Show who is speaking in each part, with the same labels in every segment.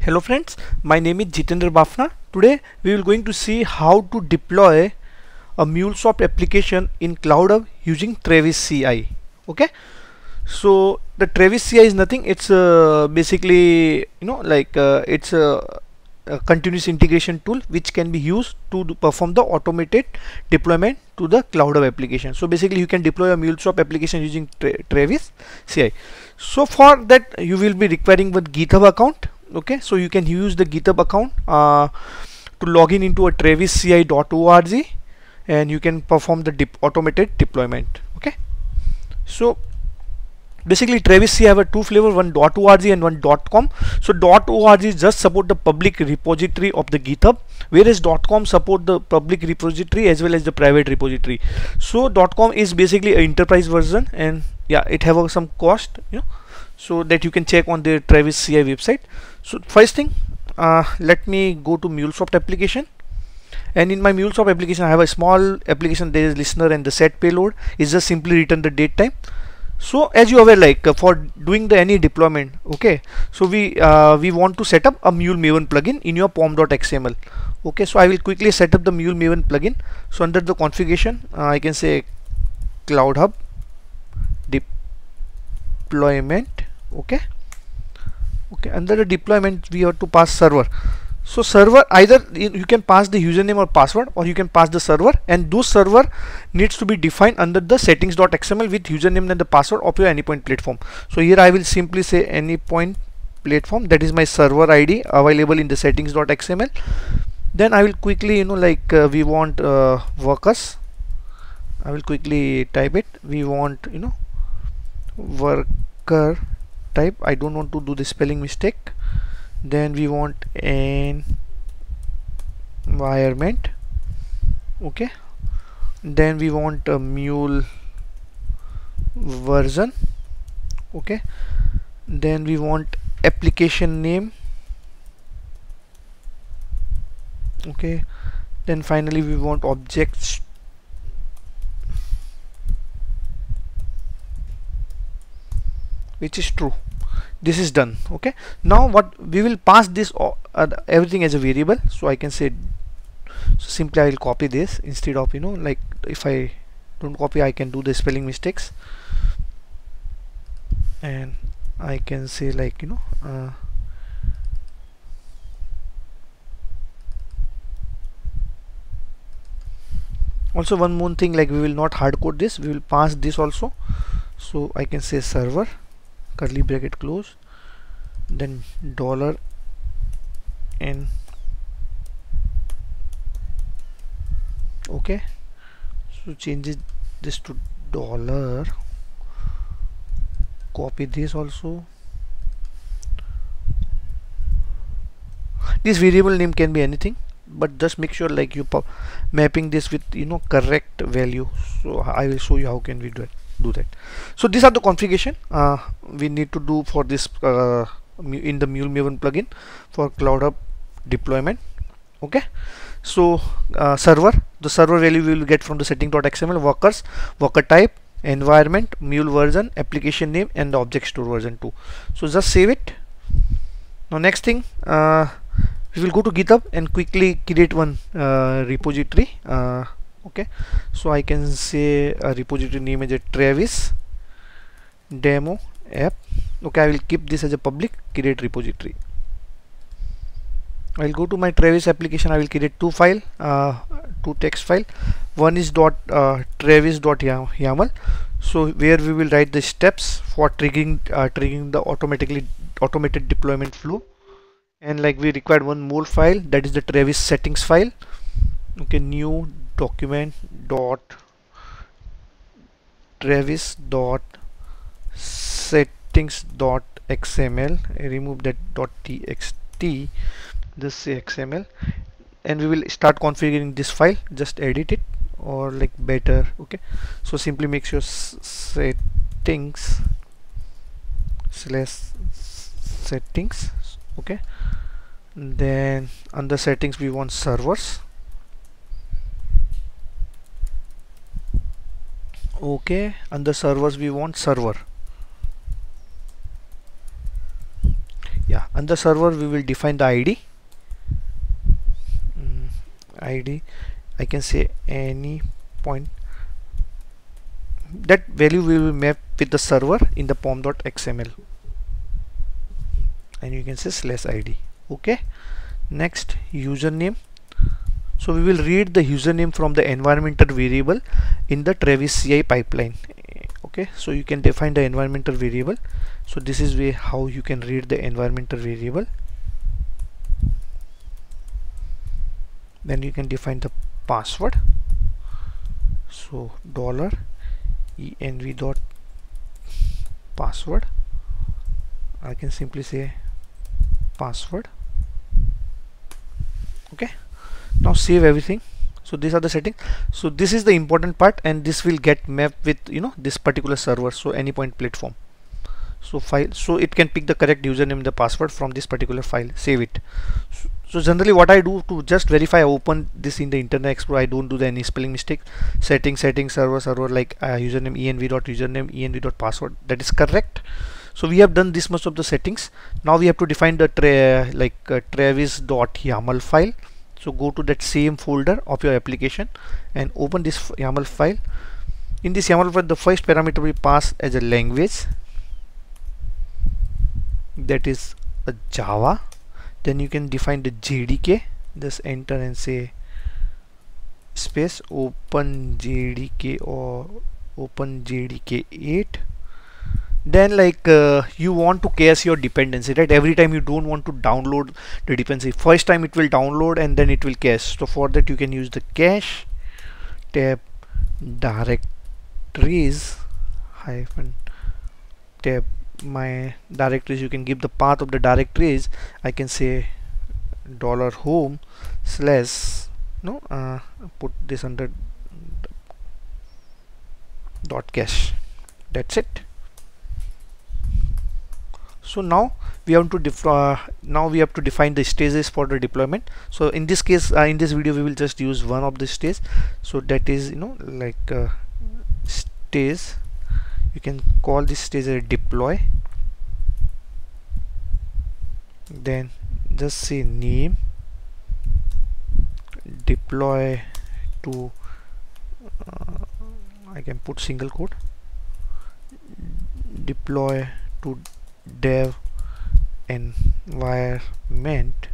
Speaker 1: Hello friends, my name is Jitendra Bafna. Today we will going to see how to deploy a MuleSoft application in Cloud Hub using Travis CI. Okay, so the Travis CI is nothing. It's basically it's a continuous integration tool which can be used to perform the automated deployment to the Cloud Hub application. So basically you can deploy a MuleSoft application using Travis CI. So for that you will be requiring one GitHub account. Okay, so you can use the GitHub account to log in into a travisci.org and you can perform the automated deployment. Okay, so basically Travis CI have a two flavor, one .org and one .com. So .org just support the public repository of the GitHub, whereas .com support the public repository as well as the private repository. So .com is basically an enterprise version, and yeah, it have some cost, so that you can check on the Travis CI website. So first thing, let me go to MuleSoft application, and in my MuleSoft application I have a small application. There is listener and the set payload is just simply return the date time. So as you are aware, for doing the any deployment, okay, so we want to set up a Mule Maven plugin in your pom.xml. Okay, so I will quickly set up the Mule Maven plugin. So under the configuration, I can say Cloud Hub deployment. Okay, under the deployment we have to pass server. So server, either you can pass the username or password, or you can pass the server, and those server needs to be defined under the settings.xml with username and the password of your Anypoint platform. So here I will simply say Anypoint platform, that is my server ID available in the settings.xml. Then I will quickly we want workers. I will quickly type it. We want worker type. I don't want to do the spelling mistake. Then we want an environment. Okay, then we want a Mule version. Okay, then we want application name. Okay, then finally we want objects, which is true. This is done. Okay, now what we will pass this everything as a variable. So I can say, so simply I will copy this instead of if I don't copy, I can do the spelling mistakes, and I can say also one more thing, we will not hard code this, we will pass this also. So I can say server curly bracket close, then $n. Okay, so changes this to dollar, copy this also. This variable name can be anything, but just make sure you mapping this with correct value. So I will show you how can we do that. So these are the configuration we need to do for this in the Mule Maven plugin for Cloud Hub deployment. Okay, so server, the server value we will get from the setting.xml, workers, worker type, environment, Mule version, application name, and the object store version 2. So just save it. Now next thing, we will go to GitHub and quickly create one repository. Okay, so I can say a repository name is a Travis demo app. Okay, I will keep this as a public, create repository. I will go to my Travis application. I will create two text file. One is travis.yaml, so where we will write the steps for triggering the automated deployment flow, and we required one more file, that is the Travis settings file. Okay, new document dot travis dot settings dot xml. remove that dot txt, this xml, and we will start configuring this file. Just edit it or better. Okay, so simply make sure settings /settings. Okay, then under settings we want servers. Okay, under servers we want server. Yeah, Under server we will define the ID. ID, I can say any point. That value we will map with the server in the pom.xml, and you can say /id. Okay, next username. So we will read the username from the environmental variable in the Travis CI pipeline. Okay, so you can define the environmental variable. So this is way how you can read the environmental variable. Then you can define the password. So $env dot password, I can simply say password. Okay, now save everything. So these are the settings. So this is the important part, and this will get mapped with this particular server, so Anypoint Platform. So file, so it can pick the correct username and the password from this particular file. Save it. So generally what I do to just verify, I open this in the Internet Explorer. I don't do any spelling mistake. Setting server like username env.password, that is correct. So we have done this much of the settings. Now we have to define the travis.yaml file. So go to that same folder of your application and open this YAML file. In this YAML file, the first parameter we pass as a language, that is a Java. Then you can define the JDK. Just enter and say space open JDK or open JDK 8. Then you want to cache your dependency, right? Every time you don't want to download the dependency, first time it will download and then it will cache. So for that you can use the cache tab directories hyphen tab my directories. You can give the path of the directories. I can say $home/ put this under .cache. That's it. So now we have to define the stages for the deployment. So in this case, in this video, we will just use one of the stage. So that is stage. You can call this stage a deploy. Then just say name, deploy to I can put single quote, deploy to dev environment.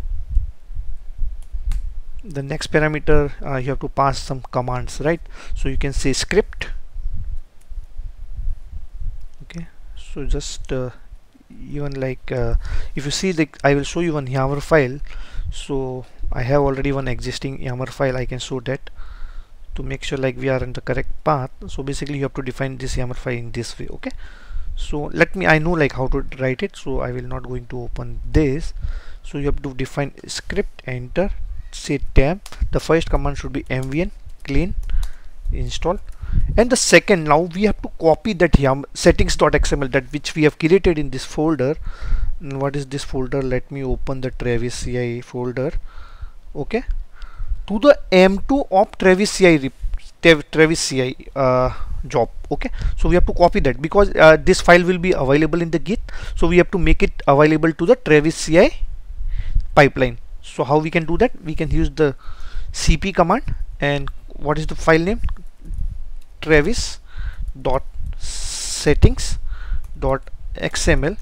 Speaker 1: The next parameter, you have to pass some commands, right? So you can say script. Okay, so just if you see, I will show you one YAML file. So I have already one existing YAML file. I can show that to make sure we are in the correct path. So basically you have to define this YAML file in this way. Okay, so I know how to write it, so I will not going to open this. So you have to define script, enter, say tab. The first command should be mvn clean install, and the second, now we have to copy that settings.xml, that which we have created in this folder. What is this folder? Let me open the Travis CI folder. Okay, to the M2 of Travis CI job. Okay, so we have to copy that because this file will be available in the Git, so we have to make it available to the Travis CI pipeline. So how we can do that? We can use the cp command, and what is the file name? travis.settings.xml.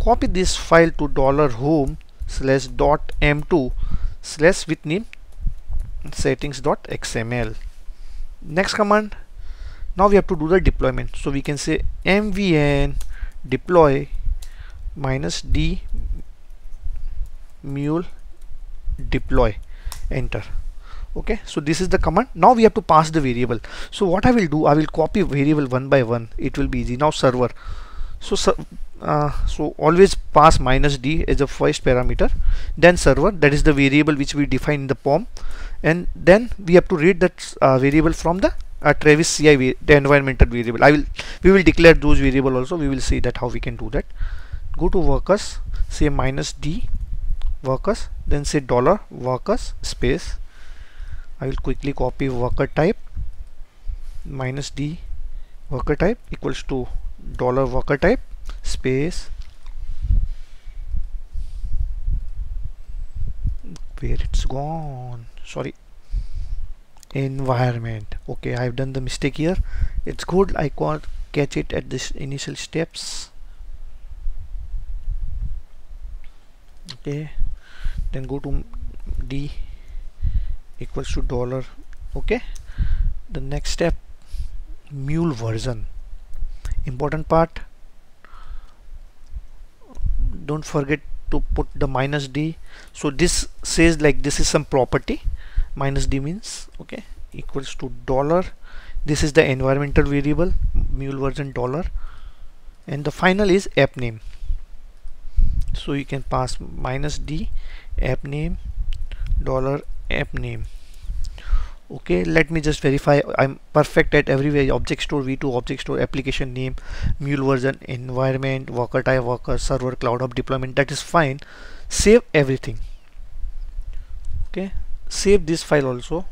Speaker 1: copy this file to $home/.m2/ with name settings.xml. Next command, now we have to do the deployment. So we can say mvn deploy -d mule deploy, enter. Okay, so this is the command. Now we have to pass the variable. So what I will do, I will copy variable one by one. It will be easy. Now server. So always pass -d as the first parameter, then server, that is the variable which we define in the POM, and then we have to read that variable from the Travis CI, the environmental variable. We will declare those variable also. We will see that how we can do that. Go to workers, say -d workers, then say $workers space. I will quickly copy worker type, -d worker type equals to $worker type space where it's gone, sorry, environment. Okay, I've done the mistake here. It's good I can't catch it at this initial steps. Okay, then go to d equals to dollar. Okay, the next step, mule version, important part, don't forget to put the minus d. So this says like this is some property, minus d means, okay, equals to dollar. This is the environmental variable, mule version dollar, and the final is app name. So you can pass minus d app name dollar app name. Okay, let me just verify I'm perfect at everywhere. Object store v2, object store, application name, mule version, environment, worker type, worker, server, cloud hub, deployment, that is fine. Save everything. Okay, save this file also.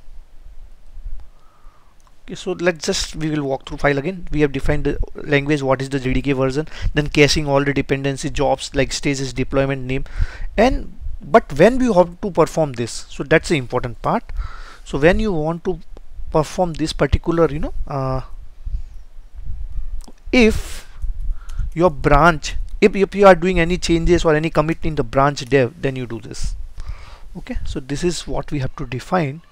Speaker 1: Okay, so let's just, we will walk through file again. We have defined the language, what is the JDK version, then caching all the dependency jobs like stages, deployment name, and but when we have to perform this, so that's the important part. So when you want to perform this particular, if your branch, if you are doing any changes or any commit in the branch dev, then you do this. Okay, so this is what we have to define.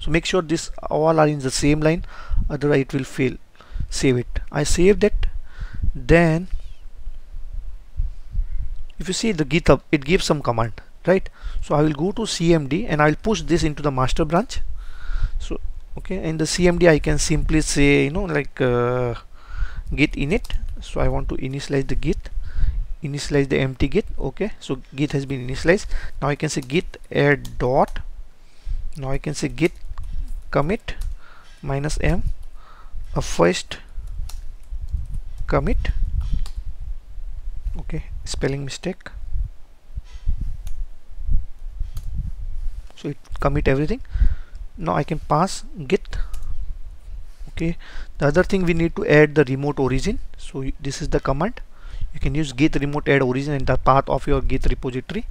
Speaker 1: So make sure this all are in the same line, otherwise it will fail. Save it. I saved it. Then if you see the GitHub, it gives some command, right? So I will go to CMD and I will push this into the master branch. So okay, in the CMD I can simply say, like git init. So I want to initialize the git, initialize the empty git. Okay, so git has been initialized. Now I can say git add dot, now I can say git commit minus m, a first commit. Okay, spelling mistake. So it commit everything. Now I can pass git. Okay, the other thing, we need to add the remote origin. So this is the command. You can use git remote add origin in the path of your git repository.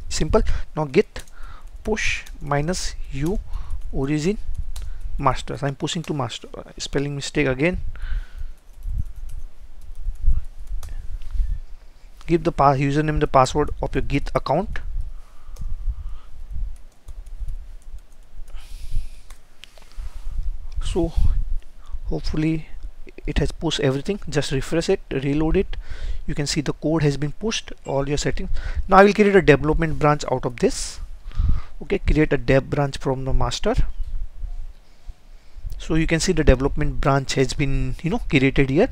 Speaker 1: Simple. Now git push minus u origin master. I'm pushing to master. Spelling mistake again. Give the username, the password of your git account. So hopefully it has pushed everything. Just refresh it, reload it. You can see the code has been pushed, all your settings. Now I will create a development branch out of this. Okay, create a dev branch from the master. So you can see the development branch has been created here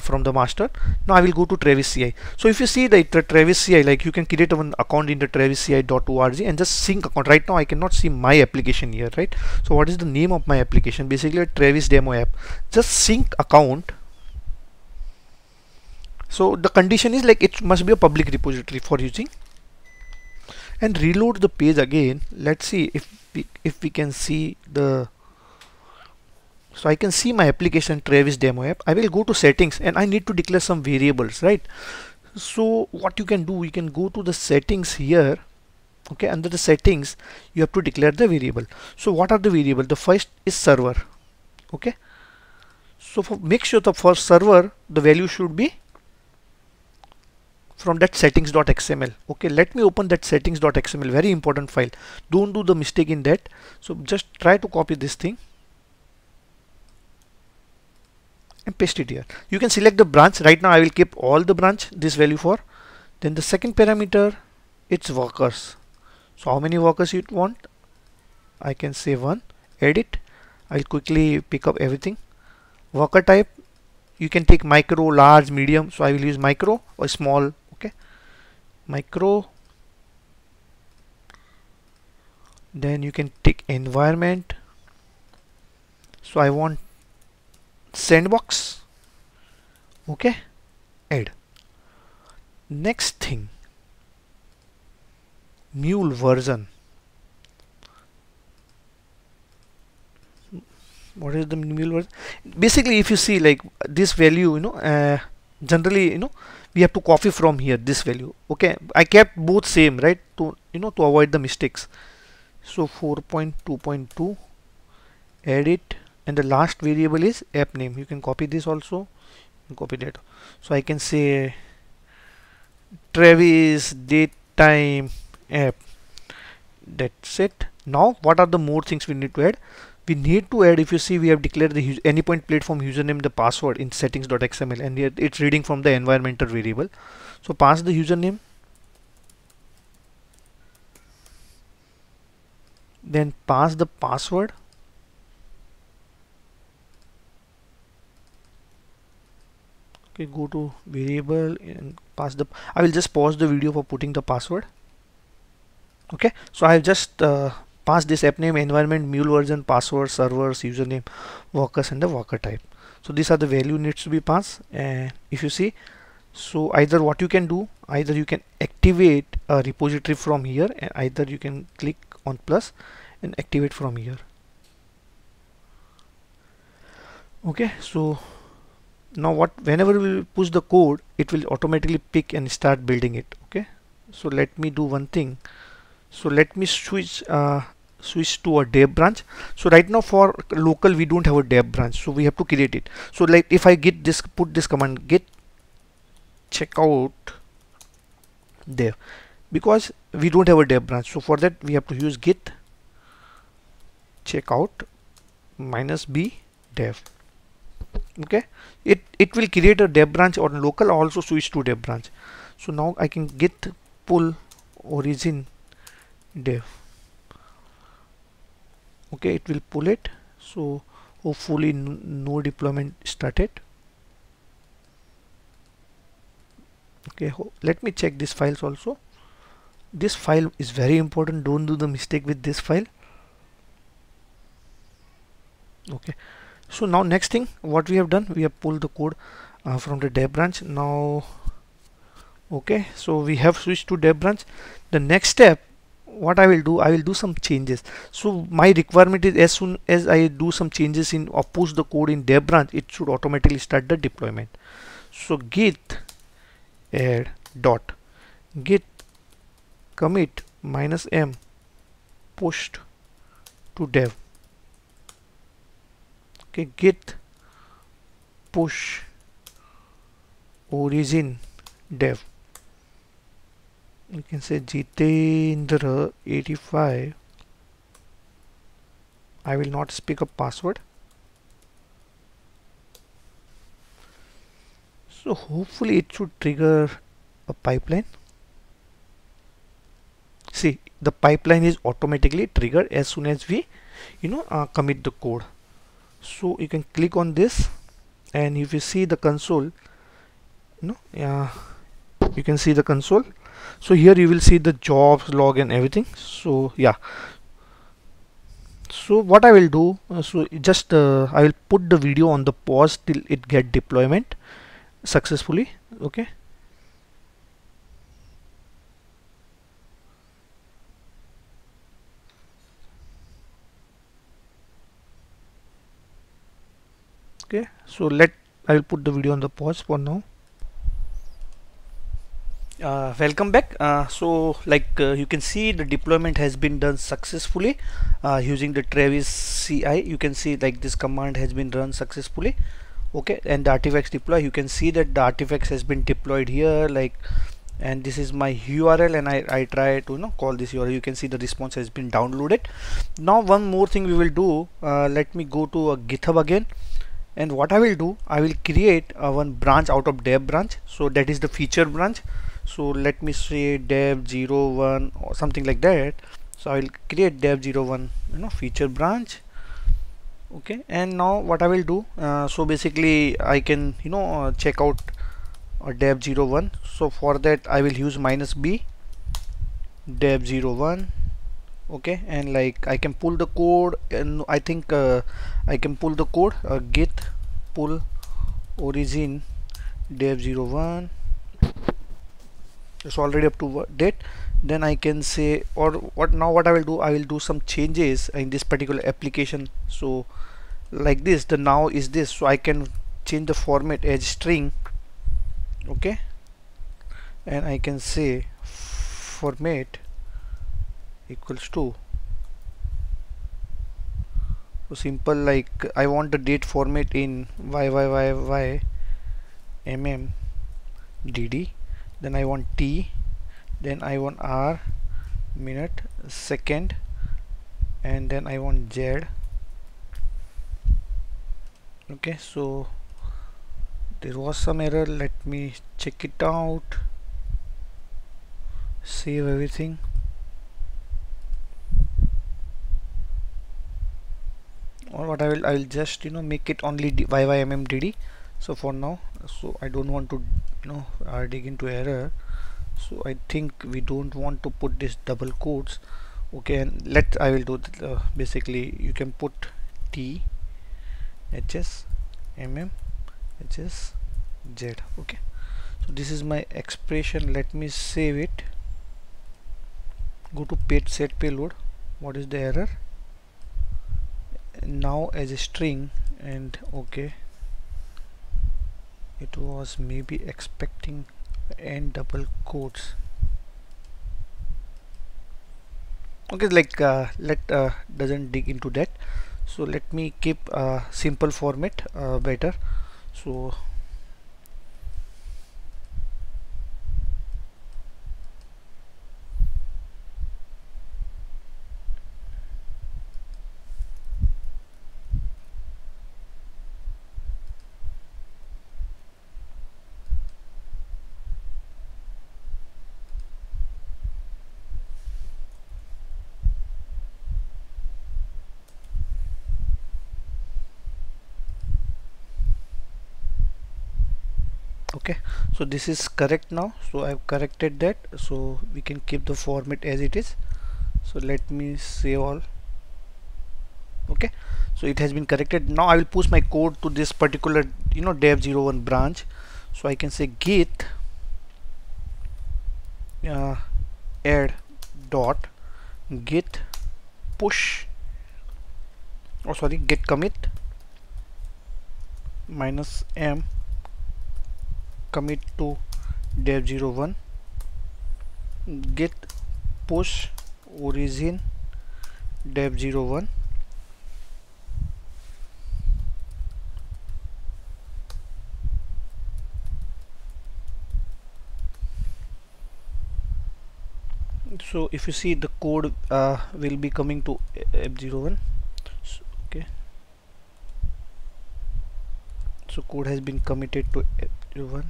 Speaker 1: from the master. Now I will go to Travis CI. So if you see the Travis CI, like you can create an account in the travisci.org and just sync account. Right now I cannot see my application here, right? So what is the name of my application? Basically a Travis demo app. Just sync account. So the condition is like it must be a public repository for using. And reload the page again. Let's see if we can see the. So I can see my application Travis demo app. I will go to settings and I need to declare some variables, right? So what you can do, you can go to the settings here. Okay, under the settings you have to declare the variable. So what are the variables? The first is server. Okay, so make sure the for server the value should be from that settings.xml. Okay, let me open that settings.xml, very important file. Don't do the mistake in that. So just try to copy this thing and paste it here. You can select the branch. Right now I will keep all the branch this value for. Then the second parameter, it's workers. So how many workers you want? I can say 1. Edit. I'll quickly pick up everything. Worker type, you can take micro, large, medium. So I will use micro or small. Okay, micro. Then you can take environment. So I want sandbox. Okay, add. Next thing, mule version. What is the mule version? Basically if you see like this value, generally, we have to copy from here this value. Okay, I kept both same, right, to to avoid the mistakes. So 4.2.2, add it, and the last variable is app name. You can copy this also and copy that. So I can say Travis date time app. That's it. Now what are the more things we need to add? We need to add, if you see, we have declared the AnyPoint platform username, the password in settings.xml, and here it's reading from the environmental variable. So pass the username, then pass the password, okay, go to variable and pass the, I will just pause the video for putting the password. Okay, so I have just passed this app name, environment, mule version, password, servers, username, workers, and the worker type. So these are the value needs to be passed. And if you see, so either what you can do, either you can activate a repository from here, and either you can click on plus and activate from here. Okay, so now whenever we push the code, it will automatically pick and start building it. Okay, so let me do one thing. So let me switch to a dev branch. So right now for local we don't have a dev branch, so we have to create it. So like if I get this, put this command git checkout dev, because we don't have a dev branch, so for that we have to use git checkout -b dev. Okay, it will create a dev branch on local, also switch to dev branch. So now I can git pull origin dev. Okay, it will pull it. So hopefully no deployment started. Okay, let me check these files also. This file is very important, don't do the mistake with this file. Okay, so now next thing what we have done, we have pulled the code from the dev branch. Now okay, so we have switched to dev branch. The next step, what I will do, I will do some changes. So my requirement is, as soon as I do some changes in or push the code in dev branch, it should automatically start the deployment. So git add dot git commit -m pushed to dev. Okay, git push origin dev. You can say Jitendra 85. I will not speak a password. So hopefully it should trigger a pipeline. See, the pipeline is automatically triggered as soon as we commit the code. So you can click on this, and if you see the console, you can see the console. So here you will see the jobs log and everything. So yeah, so what I will do, so just I will put the video on the pause till it get deployment successfully. Okay, okay, so I will put the video on the pause for now. Welcome back. So you can see the deployment has been done successfully using the Travis CI. You can see like this command has been run successfully. Okay, and the artifacts deploy, you can see that the artifacts has been deployed here, and this is my URL, and I try to call this URL. You can see the response has been downloaded. Now one more thing we will do, let me go to a GitHub again, and what I will do, I will create one branch out of dev branch. So that is the feature branch. So let me say dev01 or something like that. So I will create dev01 feature branch. Okay, and now what I will do, so basically I can check out dev01. So for that I will use -b dev01. Okay, and I can pull the code, and I think I can pull the code, git pull origin dev01. It's already up to date. Then I can say, or what I will do, I will do some changes in this particular application. So like this, the now is this, so I can change the format as string, okay, and I can say format equals to, so simple, like I want the date format in YYYY DD, then I want T, then I want R, minute, second, and then I want Z. Okay, so there was some error, let me check it out, save everything. Or what I will just make it only YYMMDD. So for now, so I don't want to dig into error, so I think we don't want to put this double quotes. Okay, and I will do basically you can put T HS MM HS Z. Okay, so this is my expression. Let me save it, go to set payload. What is the error? Now as a string, and okay, it was maybe expecting n double quotes. Okay, like doesn't dig into that, so let me keep simple format better. So okay, so this is correct now, so I've corrected that, so we can keep the format as it is. So let me save all. Okay, so it has been corrected. Now I will push my code to this particular dev01 branch, so I can say git add dot git push, oh sorry, git commit -m commit to dev01 git push origin dev01. So if you see, the code will be coming to F01. Okay, so code has been committed to F01.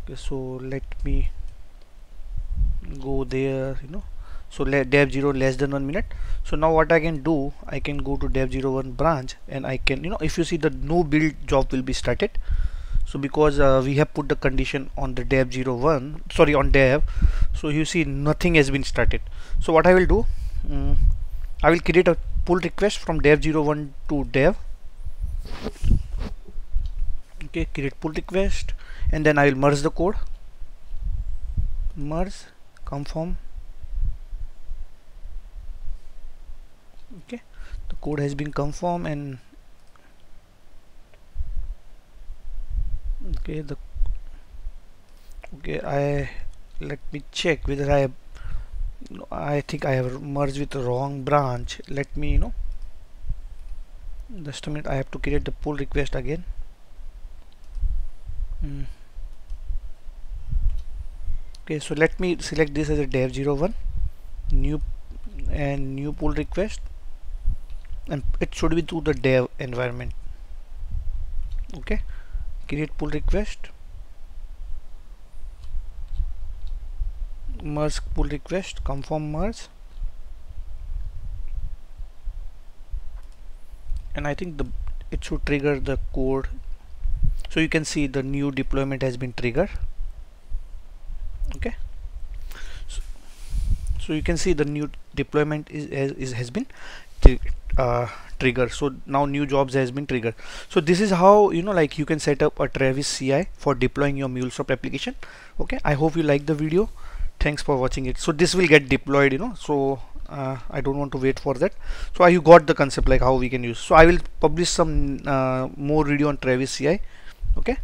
Speaker 1: Okay, so let me go there, so let dev0 less than 1 minute. So now what I can do, I can go to dev01 branch, and I can, if you see, the no build job will be started. So because we have put the condition on the dev01, sorry, on dev, so you see nothing has been started. So what I will do, I will create a pull request from dev01 to dev. Okay, create pull request, and then I will merge the code, merge conform. Okay, the code has been conformed, and okay, let me check whether I think I have merged with the wrong branch. Let me just a minute, I have to create the pull request again. Okay, so let me select this as a dev01 new pull request, and it should be to the dev environment. Okay, create pull request, merge pull request, conform merge, and I think it should trigger the code. So you can see the new deployment has been triggered. Okay, so you can see the new deployment has been triggered. So now new jobs has been triggered. So this is how like you can set up a Travis CI for deploying your MuleSoft application. Okay, I hope you like the video. Thanks for watching it. So this will get deployed, so I don't want to wait for that. So you got the concept, like how we can use. So I will publish some more video on Travis CI. Okay.